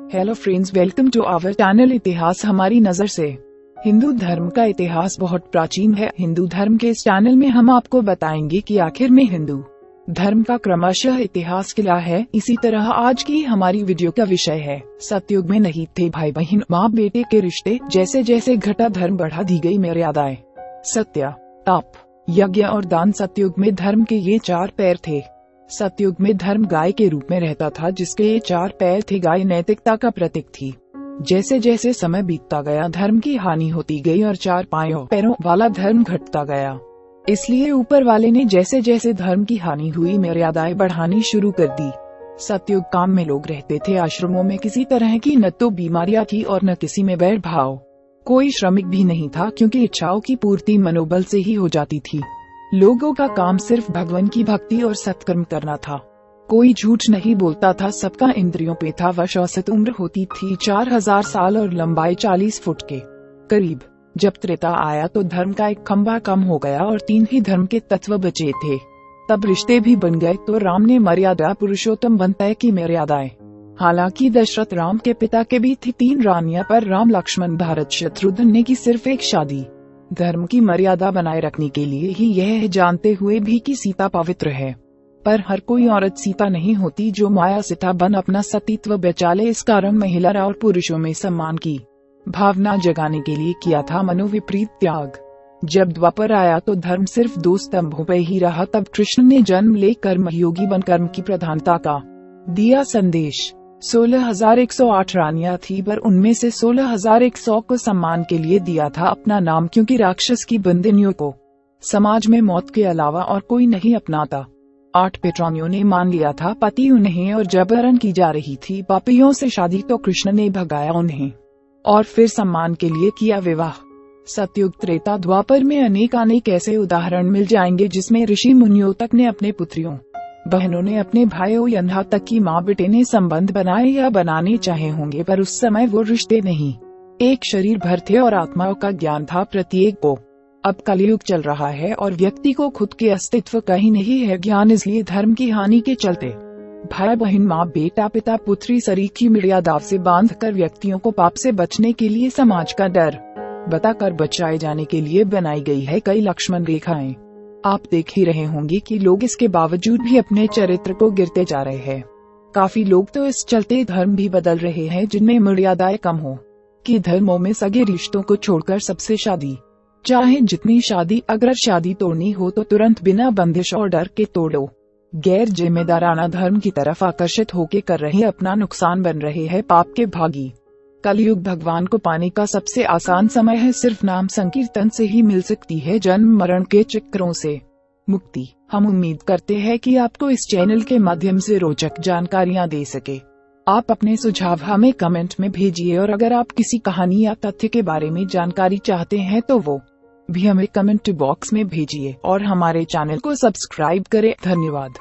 Hello friends, welcome to our channel इतिहास हमारी नजर से। हिंदू धर्म का इतिहास बहुत प्राचीन है। हिंदू धर्म के इस चैनल में हम आपको बताएंगे कि आखिर में हिंदू धर्म का क्रमशः इतिहास क्या है। इसी तरह आज की हमारी वीडियो का विषय है सतयुग में नहीं थे भाई बहन माँ बेटे के रिश्ते, जैसे जैसे घटा धर्म बढ़ा दी गई मर्यादाएं। सत्य, तप, यज्ञ और दान। सतयुग में धर्म के ये चार पैर थे। सतयुग में धर्म गाय के रूप में रहता था, जिसके ये चार पैर थे। गाय नैतिकता का प्रतीक थी। जैसे जैसे समय बीतता गया धर्म की हानि होती गई और चार पैरों वाला धर्म घटता गया। इसलिए ऊपर वाले ने जैसे जैसे धर्म की हानि हुई मर्यादाएं बढ़ानी शुरू कर दी। सतयुग काम में लोग रहते थे। आश्रमों में किसी तरह की न तो बीमारियां थी और न किसी में वैर भाव। कोई श्रमिक भी नहीं था, क्योंकि इच्छाओं की पूर्ति मनोबल से ही हो जाती थी। लोगों का काम सिर्फ भगवान की भक्ति और सत्कर्म करना था। कोई झूठ नहीं बोलता था, सबका इंद्रियों पे था वश। औसत उम्र होती थी 4000 साल और लंबाई 40 फुट के करीब। जब त्रेता आया तो धर्म का एक खंभा कम हो गया और 3 ही धर्म के तत्व बचे थे। तब रिश्ते भी बन गए। तो राम ने मर्यादा पुरुषोत्तम बनता है की मर्यादाएं। हालांकि दशरथ राम के पिता के भी थी 3 रानियां, पर राम लक्ष्मण भरत शत्रुघ्न ने की सिर्फ एक शादी। धर्म की मर्यादा बनाए रखने के लिए ही यह जानते हुए भी कि सीता पवित्र है। पर हर कोई औरत सीता नहीं होती जो माया सीता बन अपना सतीत्व बचा ले। इस कारण महिला और पुरुषों में सम्मान की भावना जगाने के लिए किया था मनोविपरीत त्याग। जब द्वापर आया तो धर्म सिर्फ 2 स्तंभों पर ही रहा। तब कृष्ण ने जन्म ले कर्मयोगी बन कर्म की प्रधानता का दिया संदेश। 16,108 रानियां थी, पर उनमें से 16,100 को सम्मान के लिए दिया था अपना नाम, क्योंकि राक्षस की बंदिनियों को समाज में मौत के अलावा और कोई नहीं अपनाता। 8 पेट्रोनियों ने मान लिया था पति उन्हें और जबरन की जा रही थी पापियों से शादी, तो कृष्ण ने भगाया उन्हें और फिर सम्मान के लिए किया विवाह। सतयुग त्रेता द्वापर में अनेक ऐसे उदाहरण मिल जाएंगे जिसमें ऋषि मुनियों तक ने अपने पुत्रियों बहनों ने अपने भाइयों, यहाँ तक कि माँ बेटे ने संबंध बनाए या बनाने चाहे होंगे, पर उस समय वो रिश्ते नहीं, एक शरीर भर थे और आत्माओं का ज्ञान था प्रत्येक को। अब कलयुग चल रहा है और व्यक्ति को खुद के अस्तित्व का ही नहीं है ज्ञान। इसलिए धर्म की हानि के चलते भाई बहन माँ बेटा पिता पुत्री सरीखी मर्यादा से बांधकर व्यक्तियों को पाप से बचने के लिए समाज का डर बताकर बचाए जाने के लिए बनाई गई है कई लक्ष्मण रेखाएं। आप देख ही रहे होंगे कि लोग इसके बावजूद भी अपने चरित्र को गिरते जा रहे हैं। काफी लोग तो इस चलते धर्म भी बदल रहे हैं जिनमें मर्यादाएं कम हो, कि धर्मों में सगे रिश्तों को छोड़कर सबसे शादी, चाहे जितनी शादी, अगर शादी तोड़नी हो तो तुरंत बिना बंदिश और डर के तोड़ो। गैर जिम्मेदाराना धर्म की तरफ आकर्षित होके कर रहे अपना नुकसान बन रहे हैं पाप के भागी। कलयुग भगवान को पाने का सबसे आसान समय है। सिर्फ नाम संकीर्तन से ही मिल सकती है जन्म मरण के चक्रों से मुक्ति। हम उम्मीद करते हैं कि आपको इस चैनल के माध्यम से रोचक जानकारियां दे सके। आप अपने सुझाव हमें कमेंट में भेजिए, और अगर आप किसी कहानी या तथ्य के बारे में जानकारी चाहते हैं तो वो भी हमें कमेंट बॉक्स में भेजिए और हमारे चैनल को सब्सक्राइब करें। धन्यवाद।